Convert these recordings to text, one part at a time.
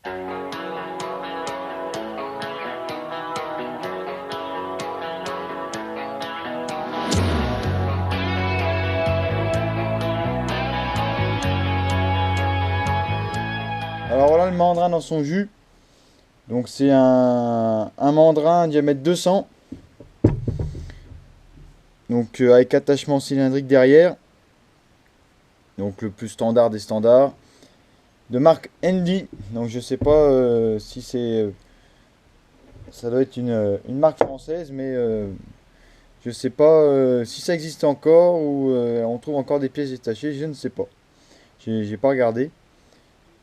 Alors voilà le mandrin dans son jus. Donc c'est un mandrin diamètre 200. Donc avec attachement cylindrique derrière. Donc le plus standard des standards. De marque Andy. Donc je sais pas si c'est... ça doit être une marque française, mais je sais pas si ça existe encore ou on trouve encore des pièces détachées, je ne sais pas. J'ai pas regardé.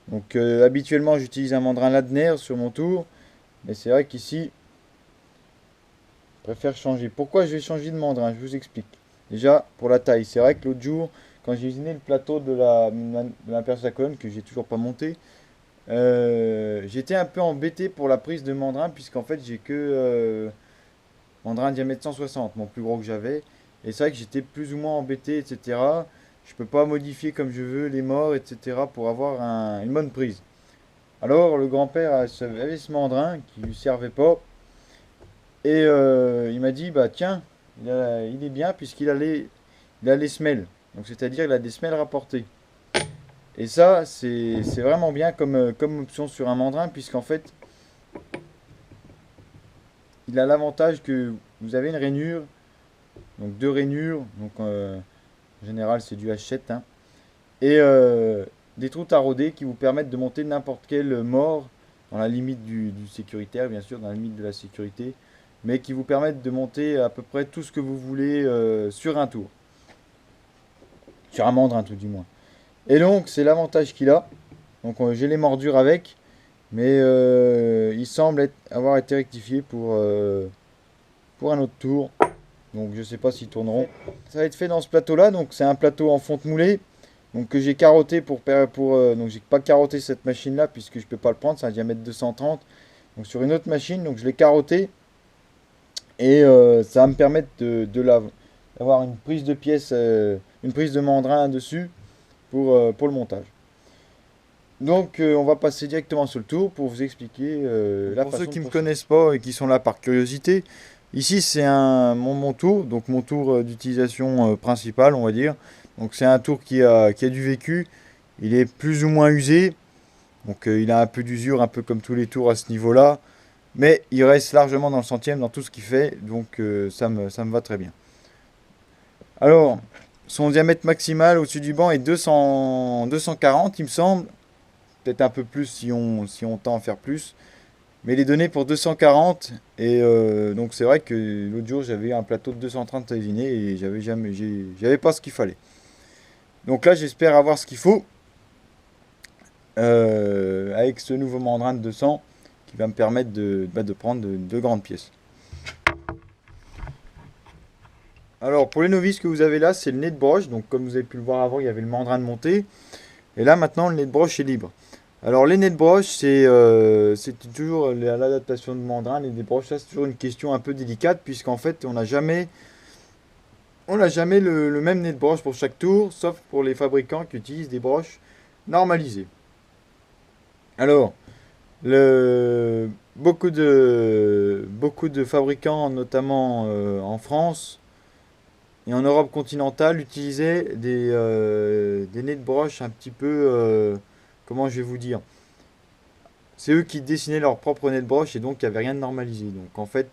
Donc habituellement j'utilise un mandrin Ladner sur mon tour, mais c'est vrai qu'ici je préfère changer. Pourquoi je vais changer de mandrin? Je vous explique. Déjà pour la taille, c'est vrai que l'autre jour quand j'ai usiné le plateau de la perce à colonne que j'ai toujours pas monté, j'étais un peu embêté pour la prise de mandrin puisqu'en fait j'ai que mandrin diamètre 160, mon plus gros que j'avais. Et c'est vrai que j'étais plus ou moins embêté, etc. Je peux pas modifier comme je veux les morts, etc. pour avoir une bonne prise. Alors le grand-père avait ce mandrin qui lui servait pas. Et il m'a dit, bah tiens, il est bien puisqu'il a les semelles. Donc c'est-à-dire il a des semelles rapportées. Et ça, c'est vraiment bien comme option sur un mandrin puisqu'en fait, il a l'avantage que vous avez une rainure, donc deux rainures, donc en général c'est du H7, hein, et des trous taraudés qui vous permettent de monter n'importe quel mort dans la limite du sécuritaire, bien sûr, dans la limite de la sécurité, mais qui vous permettent de monter à peu près tout ce que vous voulez sur un tour, sur un mandrin tout du moins. Et donc c'est l'avantage qu'il a. Donc j'ai les mordures avec, mais il semble avoir été rectifié pour un autre tour. Donc je sais pas s'ils tourneront. Ça va être fait dans ce plateau là, donc c'est un plateau en fonte moulée. Donc que j'ai carotté donc j'ai pas carotté cette machine là puisque je peux pas le prendre, c'est un diamètre 230. Donc sur une autre machine, donc je l'ai carotté et ça va me permettre d'avoir une prise de pièce, une prise de mandrin dessus pour le montage. Donc on va passer directement sur le tour pour vous expliquer la façon. Pour ceux qui ne me connaissent pas et qui sont là par curiosité, ici c'est mon tour, donc mon tour d'utilisation principal on va dire. Donc c'est un tour qui a du vécu, il est plus ou moins usé, donc il a un peu d'usure, un peu comme tous les tours à ce niveau-là, mais il reste largement dans le centième dans tout ce qu'il fait, donc ça me va très bien. Alors, son diamètre maximal au-dessus du banc est 240 il me semble, peut-être un peu plus si on tend à faire plus. Mais il est donné pour 240 et donc c'est vrai que l'autre jour j'avais un plateau de 230 à usiner et j'avais pas ce qu'il fallait. Donc là j'espère avoir ce qu'il faut avec ce nouveau mandrin de 200 qui va me permettre de prendre de grandes pièces. Alors pour les novices que vous avez là, c'est le nez de broche. Donc comme vous avez pu le voir avant, il y avait le mandrin de montée. Et là maintenant le nez de broche est libre. Alors les nez de broche, c'est toujours l'adaptation de mandrin. Les nez de broche, ça c'est toujours une question un peu délicate puisqu'en fait on n'a jamais le même nez de broche pour chaque tour, sauf pour les fabricants qui utilisent des broches normalisées. Alors, beaucoup de fabricants, notamment en France et en Europe continentale, utilisaient des nez de broche un petit peu, comment je vais vous dire, c'est eux qui dessinaient leur propre nez de broche et donc il n'y avait rien de normalisé. Donc en fait,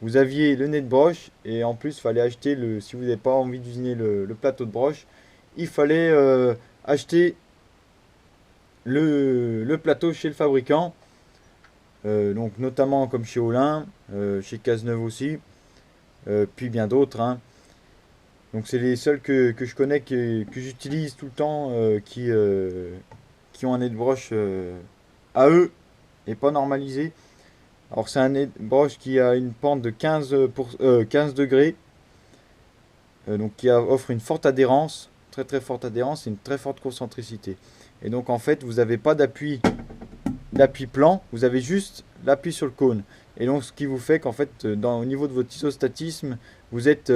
vous aviez le nez de broche et en plus, il fallait acheter si vous n'avez pas envie d'usiner le plateau de broche, il fallait acheter le plateau chez le fabricant. Donc notamment comme chez Olin, chez Cazeneuve aussi, puis bien d'autres, hein. Donc c'est les seuls que je connais que j'utilise tout le temps qui ont un nez de broche à eux et pas normalisé. Alors c'est un nez de broche qui a une pente de 15 degrés, donc qui offre une forte adhérence, très très forte adhérence et une très forte concentricité. Et donc en fait vous n'avez pas d'appui plan, vous avez juste l'appui sur le cône. Et donc ce qui vous fait qu'en fait au niveau de votre isostatisme, vous êtes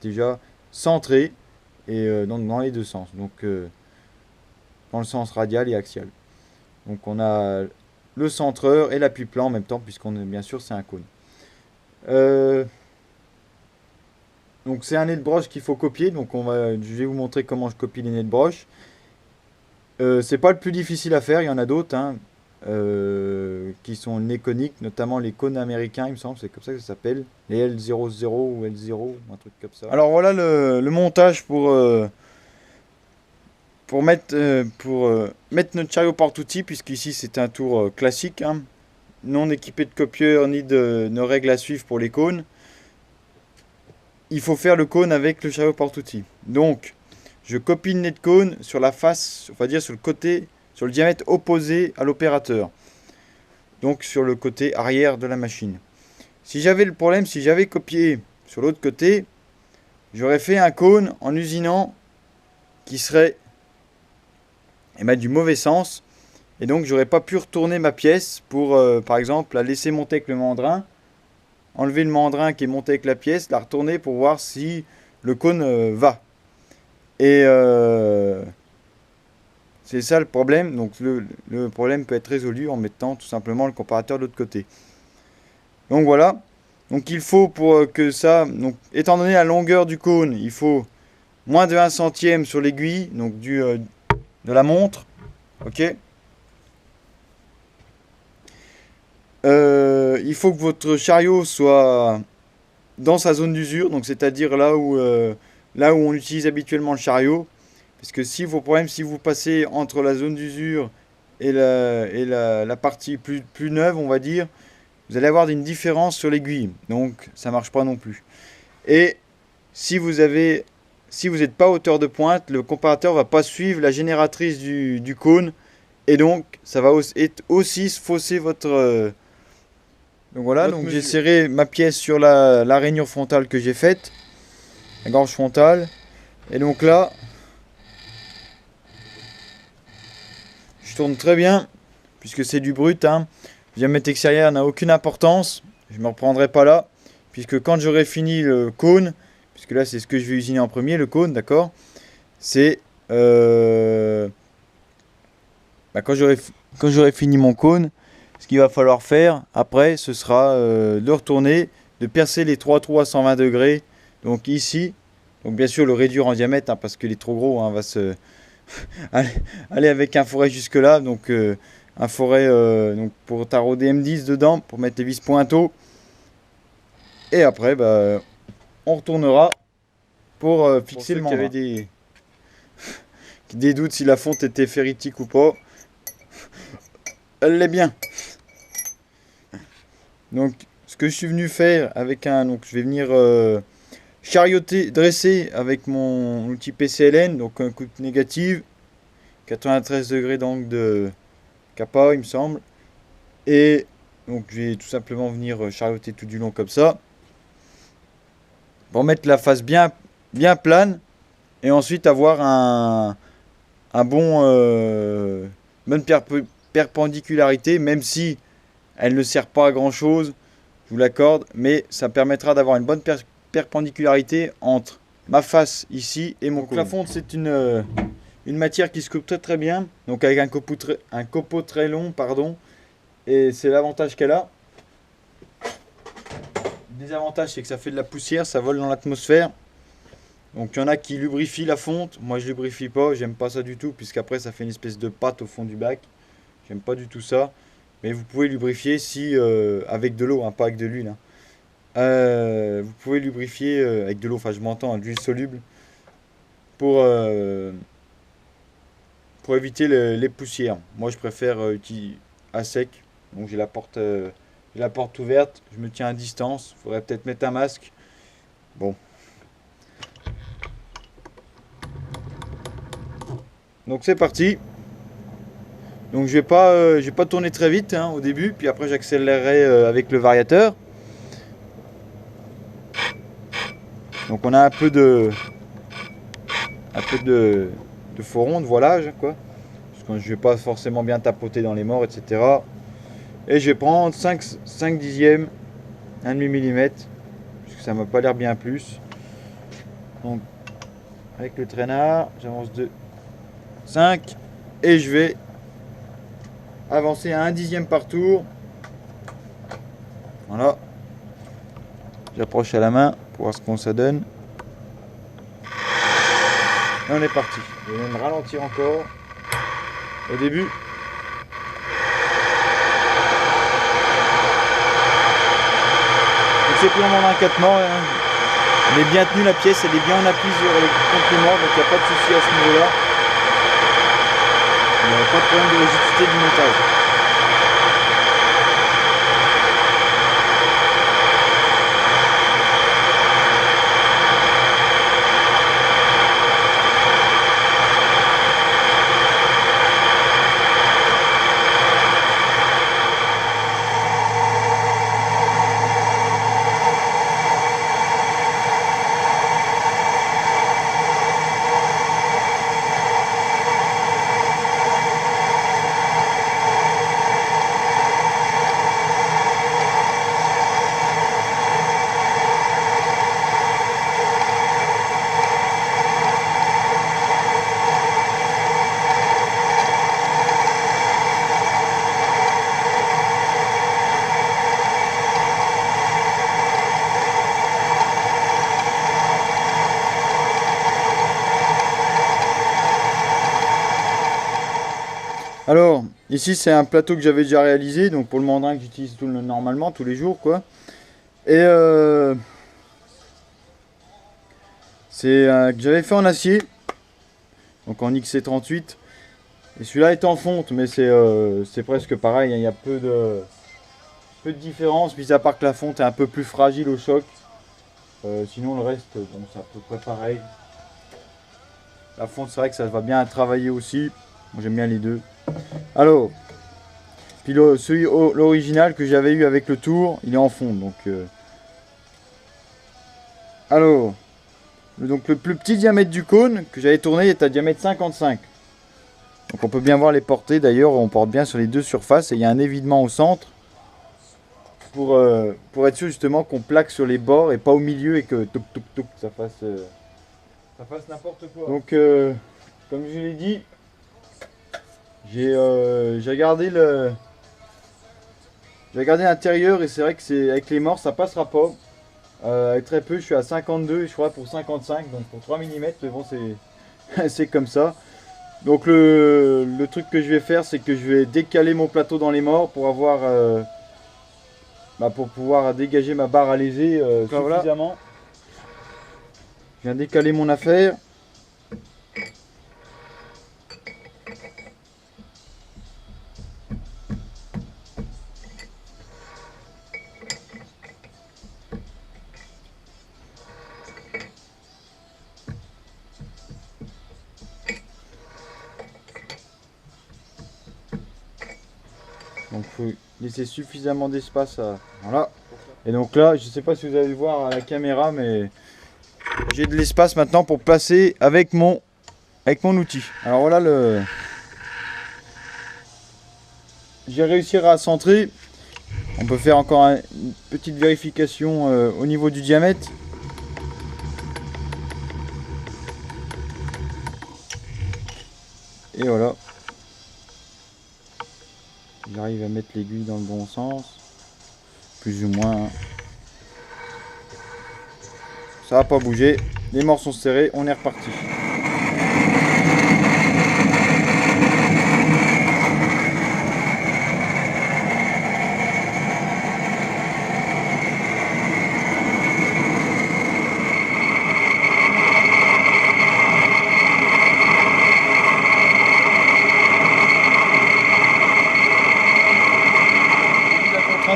déjà centré et dans les deux sens. Donc dans le sens radial et axial. Donc on a le centreur et l'appui-plat en même temps, puisqu'on est bien sûr c'est un cône. Donc c'est un nez de broche qu'il faut copier, donc je vais vous montrer comment je copie les nez de broche. C'est pas le plus difficile à faire, il y en a d'autres hein, qui sont nez coniques, notamment les cônes américains, il me semble, c'est comme ça que ça s'appelle, les L00 ou L0, un truc comme ça. Alors voilà le montage pour mettre notre chariot porte-outils, puisqu'ici c'est un tour classique, hein, non équipé de copieur ni de règles à suivre pour les cônes. Il faut faire le cône avec le chariot porte-outils. Donc, je copie le nez de cône sur la face, on va dire sur le côté, sur le diamètre opposé à l'opérateur. Donc sur le côté arrière de la machine. Si j'avais le problème, si j'avais copié sur l'autre côté, j'aurais fait un cône en usinant qui serait du mauvais sens. Et donc j'aurais pas pu retourner ma pièce pour, par exemple, la laisser monter avec le mandrin. Enlever le mandrin qui est monté avec la pièce, la retourner pour voir si le cône va. Et c'est ça le problème. Donc le problème peut être résolu en mettant tout simplement le comparateur de l'autre côté. Donc voilà. Donc il faut pour que ça, donc étant donné la longueur du cône, il faut moins de 1 centième sur l'aiguille, donc de la montre. Ok. Il faut que votre chariot soit dans sa zone d'usure, donc c'est-à-dire là où on utilise habituellement le chariot. Parce que si vos problèmes, si vous passez entre la zone d'usure et la partie plus neuve, on va dire, vous allez avoir une différence sur l'aiguille. Donc ça marche pas non plus. Et si vous n'êtes pas à hauteur de pointe, le comparateur va pas suivre la génératrice du cône. Et donc ça va aussi fausser votre... Donc voilà, donc j'ai serré ma pièce sur la rainure frontale que j'ai faite, la gorge frontale. Et donc là, je tourne très bien, puisque c'est du brut. Hein. Le diamètre extérieur n'a aucune importance, je ne me reprendrai pas là, puisque quand j'aurai fini le cône, puisque là c'est ce que je vais usiner en premier, le cône, d'accord, c'est... quand j'aurai fini mon cône, ce qu'il va falloir faire après, ce sera de retourner, de percer les 3 trous à 120 degrés. Donc ici, donc bien sûr le réduire en diamètre hein, parce qu'il est trop gros, hein, va se aller avec un foret jusque là. Donc un foret donc pour tarauder M10 dedans, pour mettre les vis pointeaux. Et après, on retournera pour fixer le mandrin. Il y avait des doutes si la fonte était ferritique ou pas. Elle l'est bien. Donc, ce que je suis venu faire avec donc je vais venir charioter, dresser avec mon outil PCLN, donc un coupe négative, 93 degrés d'angle de kappa, il me semble. Et donc, je vais tout simplement venir charioter tout du long comme ça, pour mettre la face bien plane, et ensuite avoir un bonne perpendicularité, même si elle ne sert pas à grand chose, je vous l'accorde, mais ça permettra d'avoir une bonne perpendicularité entre ma face ici et mon cône. La fonte, c'est une matière qui se coupe très très bien, donc avec un copeau très long, pardon, et c'est l'avantage qu'elle a. Le désavantage, c'est que ça fait de la poussière, ça vole dans l'atmosphère. Donc il y en a qui lubrifient la fonte, moi je lubrifie pas, j'aime pas ça du tout, puisqu'après ça fait une espèce de pâte au fond du bac. J'aime pas du tout ça. Mais vous pouvez lubrifier si avec de l'eau, hein, pas avec de l'huile. Hein. Vous pouvez lubrifier avec de l'eau, enfin je m'entends, hein, de l'huile soluble, pour éviter les poussières. Moi je préfère utiliser à sec. Donc j'ai la porte ouverte, je me tiens à distance. Il faudrait peut-être mettre un masque. Bon. Donc c'est parti. Donc je vais pas tourner très vite hein, au début, puis après j'accélérerai avec le variateur. Donc on a un peu de faux rond, de voilage, quoi. Parce que je vais pas forcément bien tapoter dans les morts, etc. Et je vais prendre 5 dixièmes, 1,5 mm, parce que ça m'a pas l'air bien plus. Donc avec le traînard, j'avance de 5 et je vais avancer à 1/10 par tour. Voilà. J'approche à la main pour voir ce qu'on ça donne. Et on est parti. Je vais même ralentir encore. Au début. Donc c'est plus un moment d'un 4 morts. Hein. Elle est bien tenue la pièce, elle est bien en appui sur les compléments, donc il n'y a pas de souci à ce niveau-là. Il n'y a pas de problème de rigidité du montage. Alors, ici c'est un plateau que j'avais déjà réalisé, donc pour le mandrin que j'utilise normalement, tous les jours, quoi. Et c'est que j'avais fait en acier, donc en XC38. Et celui-là est en fonte, mais c'est presque pareil, hein. Il y a peu de différence, mis à part que la fonte est un peu plus fragile au choc. Sinon le reste, bon, c'est à peu près pareil. La fonte, c'est vrai que ça va bien travailler aussi. Moi j'aime bien les deux. Alors, puis l'original que j'avais eu avec le tour, il est en fonte. Donc, alors, donc le plus petit diamètre du cône que j'avais tourné est à diamètre 55. Donc on peut bien voir les portées. D'ailleurs, on porte bien sur les deux surfaces et il y a un évidement au centre pour être sûr justement qu'on plaque sur les bords et pas au milieu et que ça fasse n'importe quoi. Donc, comme je l'ai dit, j'ai regardé l'intérieur et c'est vrai que avec les morts ça passera pas. Avec très peu, je suis à 52 je crois pour 55, donc pour 3 mm, mais bon c'est comme ça. Donc le truc que je vais faire, c'est que je vais décaler mon plateau dans les morts pour avoir pour pouvoir dégager ma barre à léser suffisamment. Voilà. Je viens décaler mon affaire. Donc il faut laisser suffisamment d'espace à... Voilà. Et donc là, je ne sais pas si vous allez le voir à la caméra, mais j'ai de l'espace maintenant pour placer avec mon outil. Alors voilà j'ai réussi à centrer. On peut faire encore une petite vérification au niveau du diamètre. Et voilà. J'arrive à mettre l'aiguille dans le bon sens. Plus ou moins. Hein. Ça va pas bouger. Les morts sont serrés. On est reparti.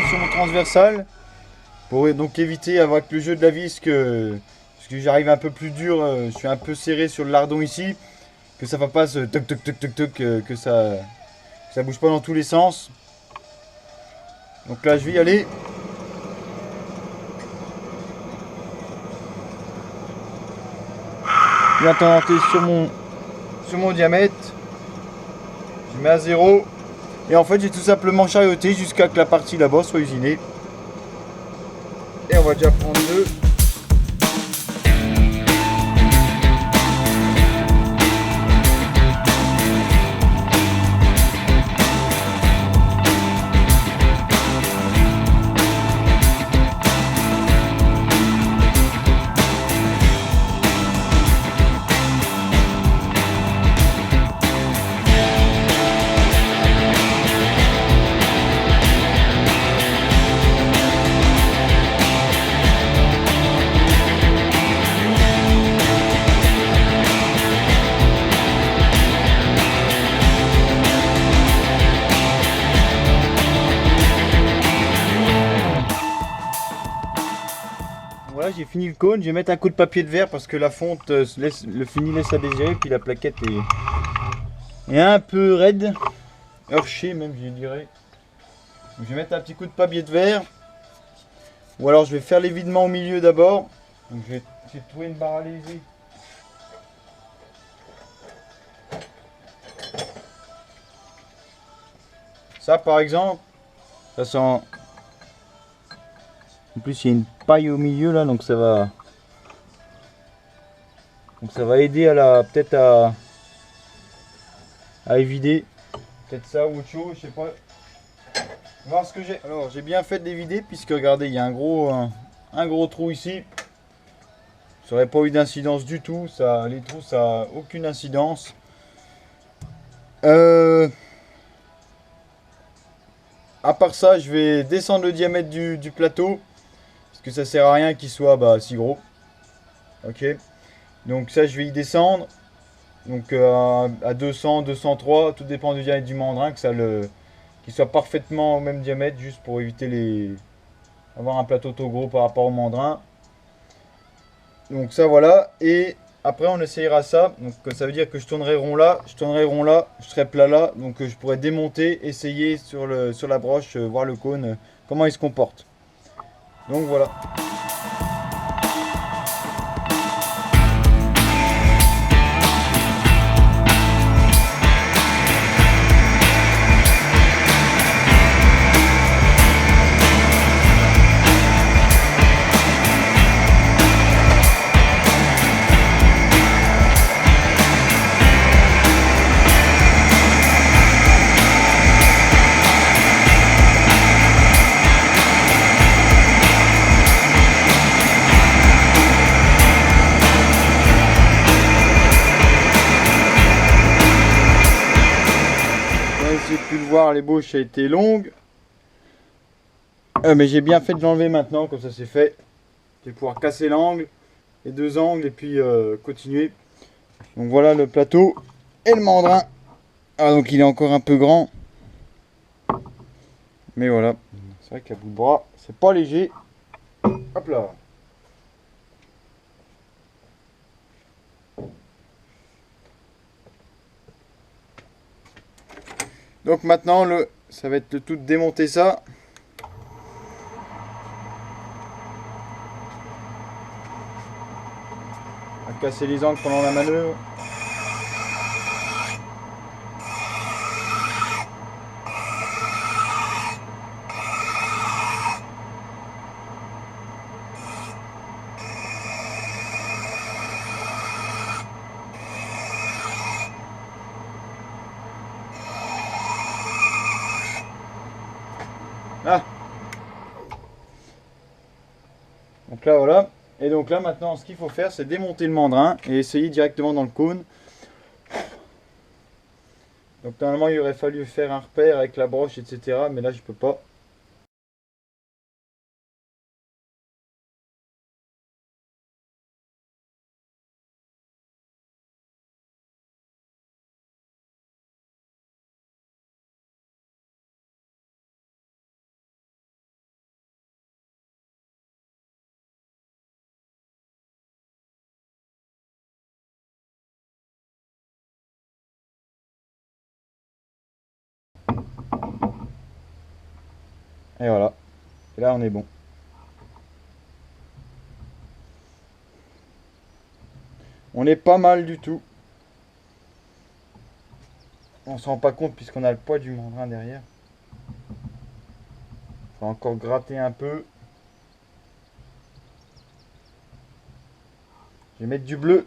Sur mon transversal pour donc éviter avec le jeu de la vis parce que j'arrive un peu plus dur, je suis un peu serré sur le lardon ici, que ça va pas se toc toc toc toc toc, que ça bouge pas dans tous les sens. Donc là je vais y aller. Je viens tenter sur mon diamètre. Je mets à 0. Et en fait j'ai tout simplement charioté jusqu'à que la partie là-bas soit usinée. Et on va déjà prendre deux. Là j'ai fini le cône, je vais mettre un coup de papier de verre parce que la fonte le fini laisse à désirer, puis la plaquette est un peu raide, heurchée même je dirais. Donc, je vais mettre un petit coup de papier de verre, ou alors je vais faire l'évidement au milieu d'abord. Donc je vais trouver une barre à léser. Ça par exemple, ça sent. En plus il y a une paille au milieu là, donc ça va. Donc ça va aider à la peut-être à évider. Peut-être ça ou autre chose, je sais pas. On va voir ce que j'ai. Alors j'ai bien fait de l'évider puisque regardez, il y a un gros trou ici. Ça n'aurait pas eu d'incidence du tout. Ça, les trous, ça n'a aucune incidence. À part ça, je vais descendre le diamètre du plateau. Parce que ça sert à rien qu'il soit si gros. Ok. Donc ça, je vais y descendre. Donc à 200, 203, tout dépend du diamètre du mandrin, qu'il soit parfaitement au même diamètre, juste pour éviter avoir un plateau trop gros par rapport au mandrin. Donc ça voilà, et après on essayera ça, donc ça veut dire que je tournerai rond là, je serai plat là, donc je pourrais démonter, essayer sur la broche, voir le cône, comment il se comporte. Donc voilà. J'ai pu le voir, l'ébauche a été longue. Mais j'ai bien fait de l'enlever maintenant, comme ça c'est fait. Je vais pouvoir casser l'angle, les deux angles, et puis continuer. Donc voilà le plateau et le mandrin. Ah donc il est encore un peu grand. Mais voilà. C'est vrai qu'à bout de bras, c'est pas léger. Hop là. Donc maintenant, ça va être le tout de démonter ça. On va casser les angles pendant la manœuvre. Ah. Donc là voilà. Et donc là maintenant ce qu'il faut faire c'est démonter le mandrin et essayer directement dans le cône. Donc normalement il aurait fallu faire un repère avec la broche etc. Mais là je peux pas. Et voilà. Et là on est bon. On est pas mal du tout. On se rend pas compte puisqu'on a le poids du mandrin derrière. Faut encore gratter un peu. Je vais mettre du bleu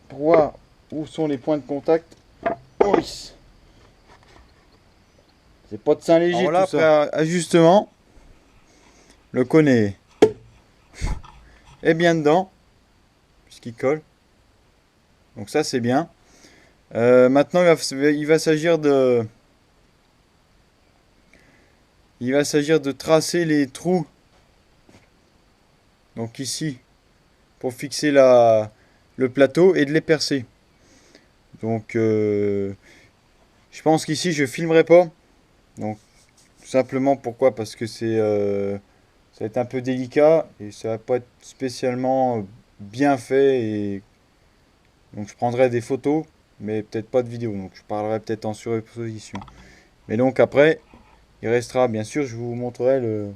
pour voir où sont les points de contact. Oui. C'est pas de Saint-Léger tout ça. Voilà, après ajustement, le cône est bien dedans, puisqu'il colle. Donc ça c'est bien. Maintenant il va s'agir de tracer les trous. Donc ici, pour fixer le plateau et de les percer. Donc je pense qu'ici je filmerai pas. Donc tout simplement pourquoi? Parce que ça va être un peu délicat et ça va pas être spécialement bien fait. Et donc je prendrai des photos, mais peut-être pas de vidéo. Donc je parlerai peut-être en surexposition. Mais donc après, il restera, bien sûr, je vous montrerai le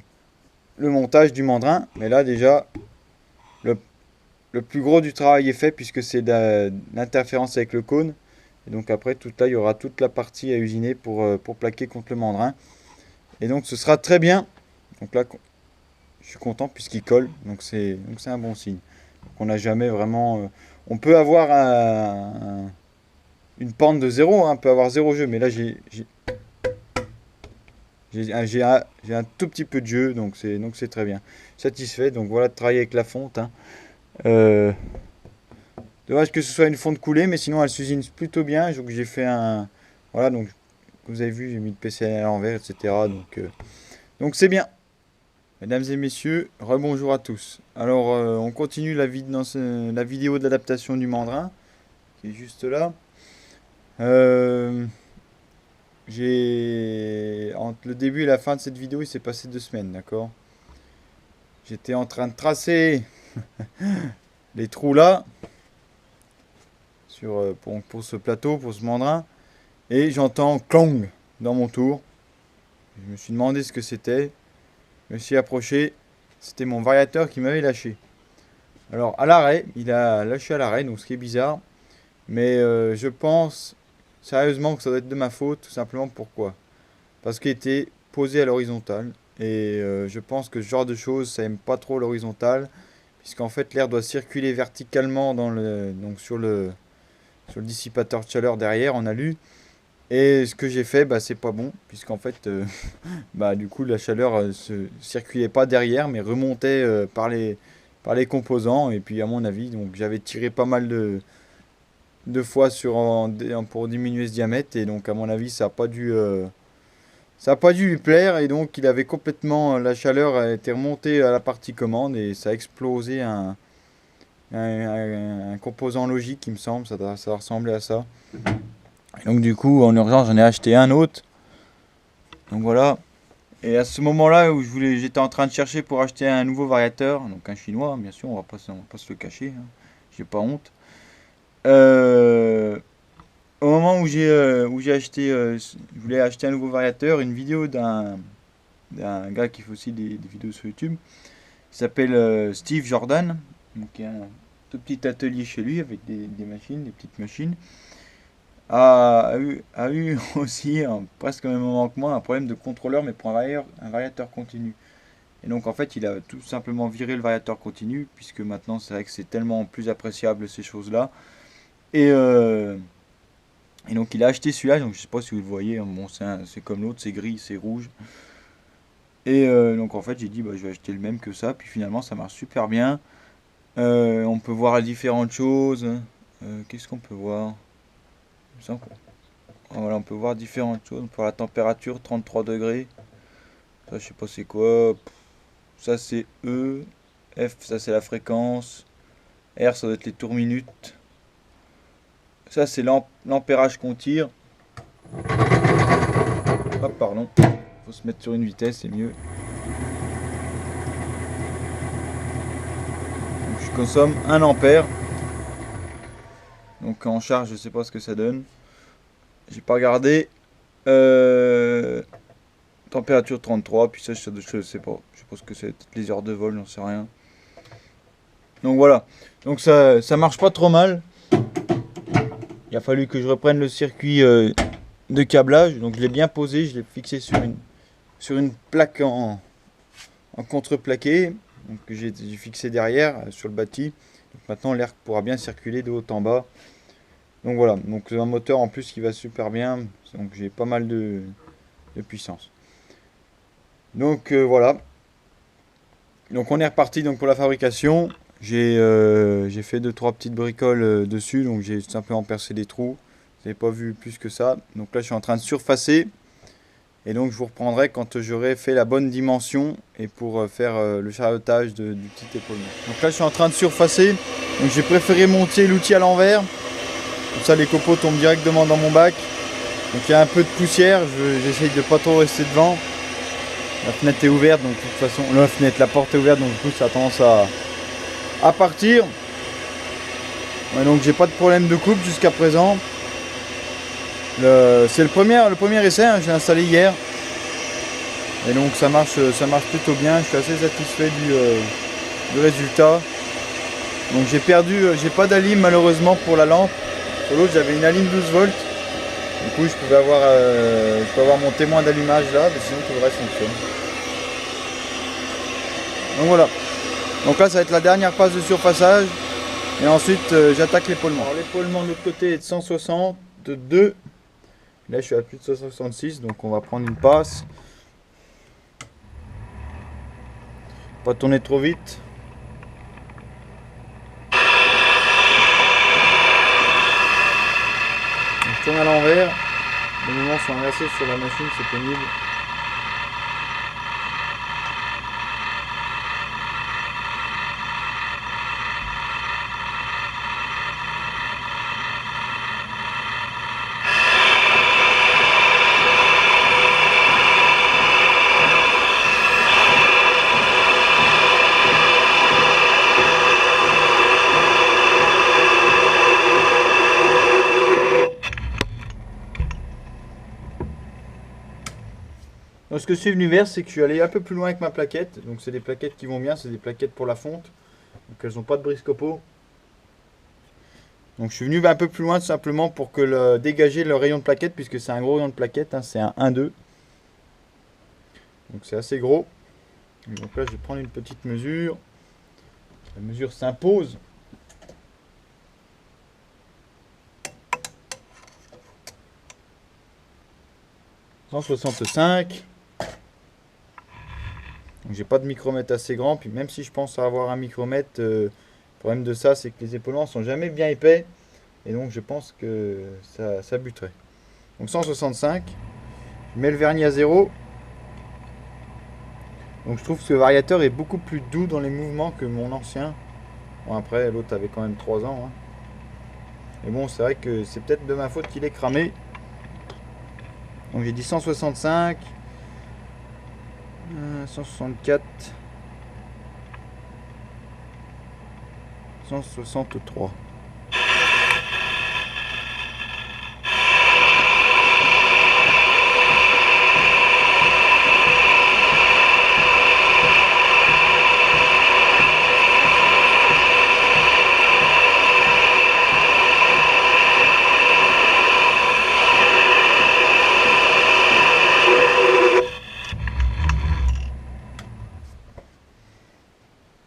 montage du mandrin. Mais là déjà, le, le plus gros du travail est fait puisque c'est l'interférence avec le cône. Et donc après, tout là, il y aura toute la partie à usiner pour plaquer contre le mandrin. Et donc ce sera très bien. Donc là, je suis content puisqu'il colle. Donc c'est un bon signe. Donc on n'a jamais vraiment... on peut avoir une pente de zéro, hein, on peut avoir zéro jeu. Mais là, j'ai un tout petit peu de jeu. Donc c'est très bien. Satisfait. Donc voilà de travailler avec la fonte. Hein. Euh, Dommage que ce soit une fonte coulée, mais sinon elle s'usine plutôt bien. Donc j'ai fait un... Voilà, donc vous avez vu, j'ai mis le PCL à l'envers, etc. Donc c'est bien. Mesdames et messieurs, rebonjour à tous. Alors on continue la vidéo d'adaptation du mandrin, qui est juste là. Entre le début et la fin de cette vidéo, il s'est passé 2 semaines, d'accord? J'étais en train de tracer les trous là, pour ce plateau, pour ce mandrin. Et j'entends clong dans mon tour. Je me suis demandé ce que c'était. Je me suis approché. C'était mon variateur qui m'avait lâché. Alors à l'arrêt, il a lâché à l'arrêt, donc ce qui est bizarre. Mais je pense sérieusement que ça doit être de ma faute. Tout simplement pourquoi? Parce qu'il était posé à l'horizontale. Et je pense que ce genre de choses, ça aime pas trop l'horizontale. Puisqu'en fait l'air doit circuler verticalement donc sur le dissipateur de chaleur derrière en alu. Et ce que j'ai fait, bah, c'est pas bon, puisqu'en fait, bah, du coup, la chaleur se circulait pas derrière, mais remontait par les composants. Et puis, à mon avis, donc j'avais tiré pas mal de fois pour diminuer ce diamètre. Et donc, à mon avis, ça a pas dû lui plaire. Et donc, il avait complètement, la chaleur a été remontée à la partie commande et ça a explosé un composant logique, il me semble. Ça ressemblait à ça. Et donc du coup, en urgence, j'en ai acheté un autre. Donc voilà. Et à ce moment-là où j'étais en train de chercher pour acheter un nouveau variateur, donc un chinois, bien sûr, on va pas se le cacher, hein. J'ai pas honte. Euh, Au moment où j'ai acheté, je voulais acheter un nouveau variateur, une vidéo d'un gars qui fait aussi des vidéos sur YouTube, qui s'appelle Steve Jordan, donc il y a un tout petit atelier chez lui avec des machines, des petites machines. A eu aussi, presque au même moment que moi, un problème de contrôleur, mais pour un variateur continu. Et donc en fait, il a tout simplement viré le variateur continu, puisque maintenant c'est vrai que c'est tellement plus appréciable ces choses-là. Et, euh, et donc il a acheté celui-là, donc je sais pas si vous le voyez, hein, bon, c'est comme l'autre, c'est gris, c'est rouge. Et donc en fait, j'ai dit, bah, je vais acheter le même que ça, puis finalement ça marche super bien. On peut voir différentes choses. Qu'est-ce qu'on peut voir? Il me semble Voilà, on peut voir différentes choses. On peut voir la température, 33 degrés. Ça, je sais pas c'est quoi. Ça, c'est E. F, ça, c'est la fréquence. R, ça doit être les tours minutes. Ça, c'est l'ampérage qu'on tire. Hop, pardon. Faut se mettre sur une vitesse, c'est mieux. Donc, je consomme 1 ampère. Donc, en charge, je sais pas ce que ça donne. J'ai pas regardé. Température 33, puis ça, je sais pas. Je sais pas ce que c'est. Peut-être les heures de vol, j'en sais rien. Donc voilà. Donc ça marche pas trop mal. Il a fallu que je reprenne le circuit de câblage. Donc je l'ai bien posé, je l'ai fixé sur une plaque en contreplaqué. Donc que j'ai fixé derrière sur le bâti. Donc maintenant l'air pourra bien circuler de haut en bas. Donc voilà. Donc c'est un moteur en plus qui va super bien. Donc j'ai pas mal de puissance. Donc voilà. Donc on est reparti donc pour la fabrication. J'ai fait 2-3 petites bricoles dessus, donc j'ai simplement percé des trous. Vous n'avez pas vu plus que ça. Donc là je suis en train de surfacer. Et donc je vous reprendrai quand j'aurai fait la bonne dimension et pour faire le charlotage du petit épaulement. Donc là je suis en train de surfacer. Donc j'ai préféré monter l'outil à l'envers. Comme ça les copeaux tombent directement dans mon bac. Donc il y a un peu de poussière, j'essaye de pas trop rester devant. La fenêtre est ouverte, donc de toute façon, la porte est ouverte, donc du coup ça a tendance à partir. Ouais, donc j'ai pas de problème de coupe jusqu'à présent. C'est le premier essai, hein, j'ai installé hier. Et donc ça marche plutôt bien, je suis assez satisfait du résultat. Donc j'ai pas d'alim malheureusement pour la lampe. Sur l'autre j'avais une alim 12 volts. Du coup je peux avoir mon témoin d'allumage là, mais sinon tout le reste fonctionne. Donc voilà. Donc là ça va être la dernière passe de surfaçage. Et ensuite j'attaque l'épaulement. Alors l'épaulement de l'autre côté est de 162. Là je suis à plus de 166, donc on va prendre une passe. Pas tourner trop vite. Je tourne à l'envers. Les mouvements sont inversés sur la machine, c'est pénible. Donc, ce que je suis venu vers, c'est que je suis allé un peu plus loin avec ma plaquette. Donc c'est des plaquettes qui vont bien, c'est des plaquettes pour la fonte. Donc elles n'ont pas de brise-copeaux. Donc je suis venu un peu plus loin tout simplement pour dégager le rayon de plaquette, puisque c'est un gros rayon de plaquette, hein, c'est un 1-2. Donc c'est assez gros. Donc là je vais prendre une petite mesure. La mesure s'impose. « 165 ». Donc j'ai pas de micromètre assez grand, puis même si je pense avoir un micromètre, le problème de ça c'est que les épaulements sont jamais bien épais, et donc je pense que ça buterait. Donc 165, je mets le vernis à 0. Donc je trouve que ce variateur est beaucoup plus doux dans les mouvements que mon ancien. Bon après l'autre avait quand même 3 ans. Hein. Mais bon c'est vrai que c'est peut-être de ma faute qu'il est cramé. Donc j'ai dit 165. 164, 163.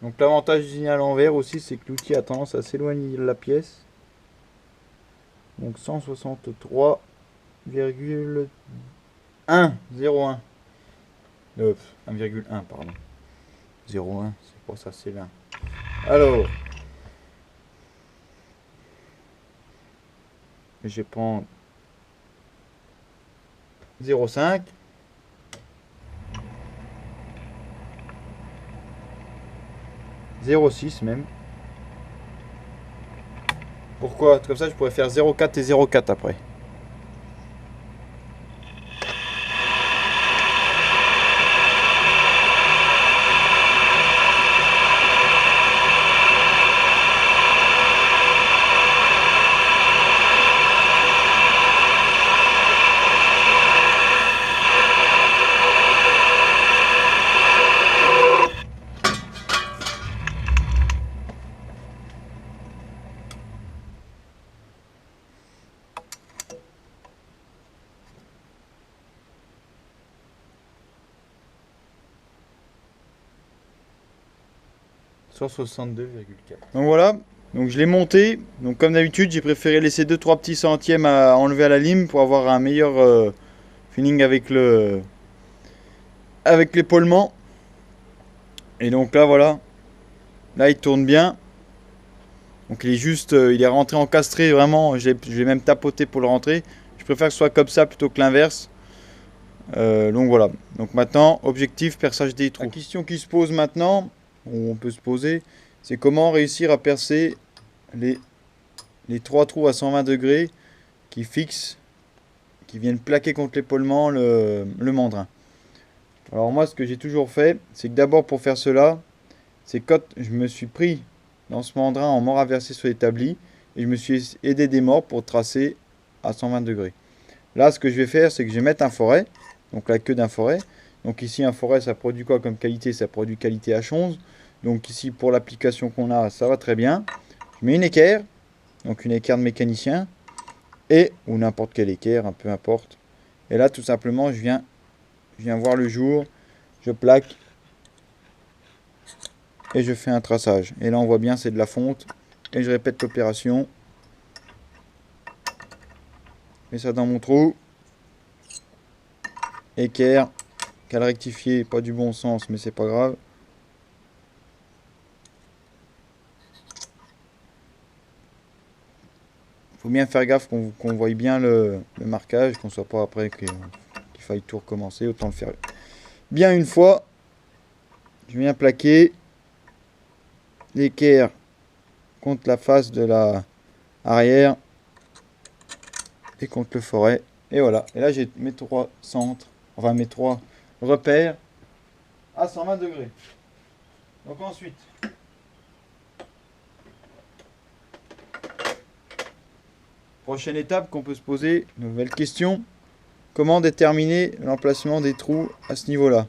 Donc l'avantage du signal à l'envers aussi, c'est que l'outil a tendance à s'éloigner de la pièce. Donc 163,101. 1,1 pardon. 0,1, c'est pour ça c'est là. Alors, je vais prendre 0,5. 0,6 même. Pourquoi? Comme ça je pourrais faire 0,4 et 0,4 après. Sur 62,4. Donc voilà, donc je l'ai monté. Donc comme d'habitude, j'ai préféré laisser 2-3 petits centièmes à enlever à la lime pour avoir un meilleur feeling avec l'épaulement. Et donc là voilà, là il tourne bien. Donc il est rentré encastré vraiment. Je vais même tapoter pour le rentrer. Je préfère que ce soit comme ça plutôt que l'inverse. Donc voilà. Donc maintenant, objectif perçage des trous. La question qui se pose maintenant, on peut se poser, c'est comment réussir à percer les 3 trous à 120 degrés qui viennent plaquer contre l'épaulement le mandrin. Alors moi, ce que j'ai toujours fait, c'est que d'abord pour faire cela, c'est quand je me suis pris dans ce mandrin en mort inversé sur l'établi, et je me suis aidé des morts pour tracer à 120 degrés. Là, ce que je vais faire, c'est que je vais mettre un forêt, donc la queue d'un forêt. Donc ici, un forêt, ça produit quoi comme qualité? Ça produit qualité H11. Donc ici, pour l'application qu'on a, ça va très bien. Je mets une équerre, donc une équerre de mécanicien, et ou n'importe quelle équerre, peu importe. Et là, tout simplement, je viens voir le jour, je plaque et je fais un traçage. Et là, on voit bien, c'est de la fonte. Et je répète l'opération. Mets ça dans mon trou. Équerre, qu'elle rectifier, pas du bon sens, mais c'est pas grave. Faut bien faire gaffe qu'on voie bien le marquage, qu'on soit pas après qu'il faille tout recommencer. Autant le faire bien une fois. Je viens plaquer l'équerre contre la face de la arrière et contre le forêt. Et voilà. Et là, j'ai mes trois centres, enfin mes trois repères à 120 degrés. Donc ensuite, prochaine étape qu'on peut se poser, nouvelle question. Comment déterminer l'emplacement des trous à ce niveau-là?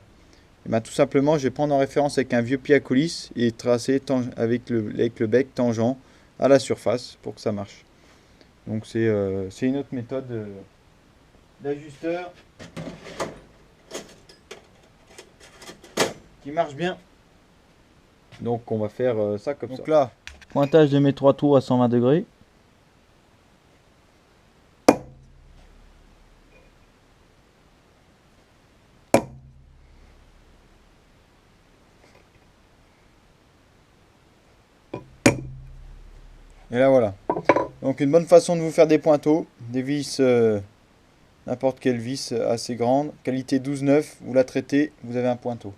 Et bien, tout simplement, je vais prendre en référence avec un vieux pied à coulisse et tracer avec le bec tangent à la surface pour que ça marche. Donc c'est une autre méthode d'ajusteur qui marche bien. Donc on va faire ça comme ça. Donc là, pointage de mes trois trous à 120 degrés. Et là voilà. Donc une bonne façon de vous faire des pointeaux, des vis, n'importe quelle vis assez grande, qualité 12-9, vous la traitez, vous avez un pointeau.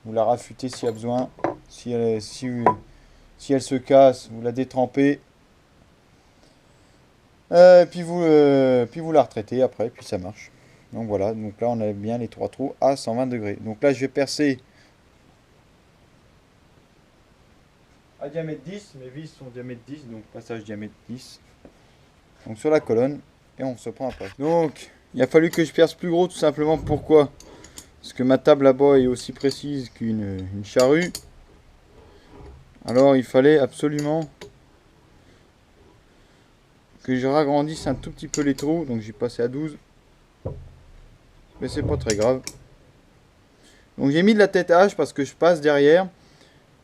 Vous la raffutez s'il y a besoin. Si elle se casse, vous la détrempez. Puis vous la retraitez après, puis ça marche. Donc voilà, donc là on a bien les trois trous à 120 degrés. Donc là je vais percer à diamètre 10, mes vis sont diamètre 10, donc passage diamètre 10. Donc sur la colonne, et on se prend après. Donc il a fallu que je perce plus gros, tout simplement. Pourquoi? Parce que ma table là-bas est aussi précise qu'une charrue. Alors il fallait absolument que je ragrandisse un tout petit peu les trous, donc j'ai passé à 12. Mais c'est pas très grave. Donc j'ai mis de la tête hache parce que je passe derrière.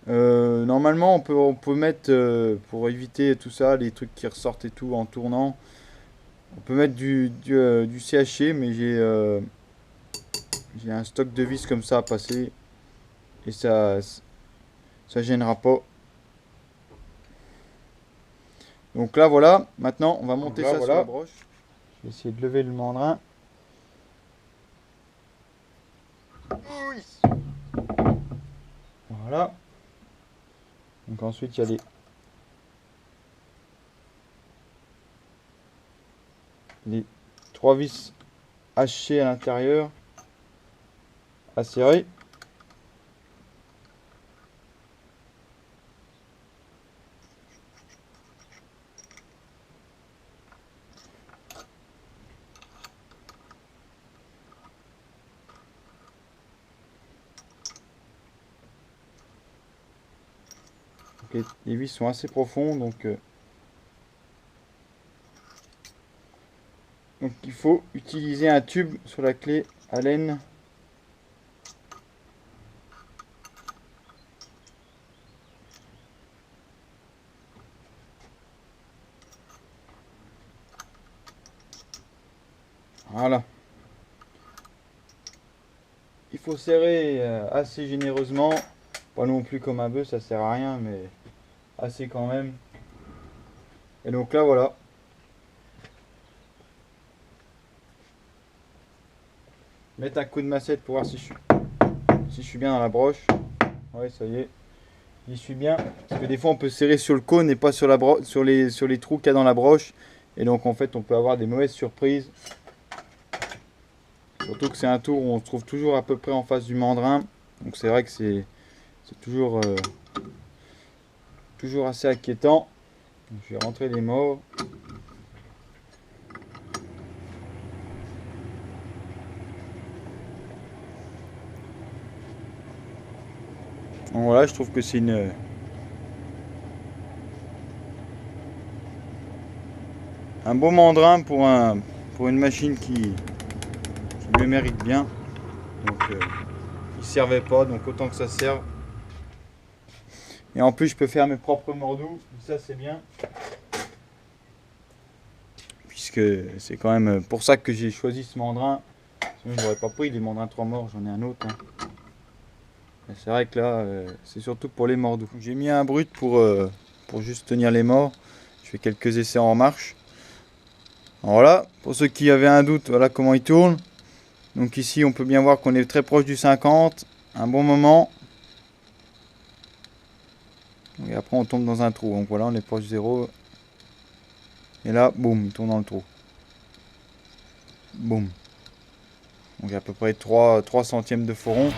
Normalement on peut mettre, pour éviter tout ça, les trucs qui ressortent et tout en tournant, on peut mettre du CHC, mais j'ai un stock de vis comme ça à passer. Et ça gênera pas. Donc là voilà, maintenant on va monter ça sur la broche. Je vais essayer de lever le mandrin. Voilà. Donc ensuite il y a les trois vis hachées à l'intérieur à serrer. Les vis sont assez profonds, donc il faut utiliser un tube sur la clé Allen. Voilà. Il faut serrer assez généreusement, pas non plus comme un bœuf, ça sert à rien, mais assez quand même. Et donc là voilà. Mettre un coup de massette pour voir si je suis bien dans la broche. Ouais, ça y est. J'y suis bien. Parce que des fois on peut serrer sur le cône et pas sur sur les trous qu'il y a dans la broche. Et donc en fait on peut avoir des mauvaises surprises. Surtout que c'est un tour où on se trouve toujours à peu près en face du mandrin. Donc c'est vrai que c'est toujours, toujours assez inquiétant. Donc, je vais rentrer les mauves. Donc voilà, je trouve que c'est un beau mandrin pour une machine qui le mérite bien. Donc il servait pas, donc autant que ça serve. Et en plus je peux faire mes propres mordous, ça c'est bien. Puisque c'est quand même pour ça que j'ai choisi ce mandrin. Sinon je n'aurais pas pris des mandrins 3 morts, j'en ai un autre. Hein. C'est vrai que là c'est surtout pour les mordous. J'ai mis un brut pour juste tenir les morts. Je fais quelques essais en marche. Alors voilà, pour ceux qui avaient un doute, voilà comment il tourne. Donc ici on peut bien voir qu'on est très proche du 50, un bon moment. Et après on tombe dans un trou, donc voilà on est proche de 0. Et là, boum, il tourne dans le trou. Boum. Donc à peu près 3 centièmes de foron.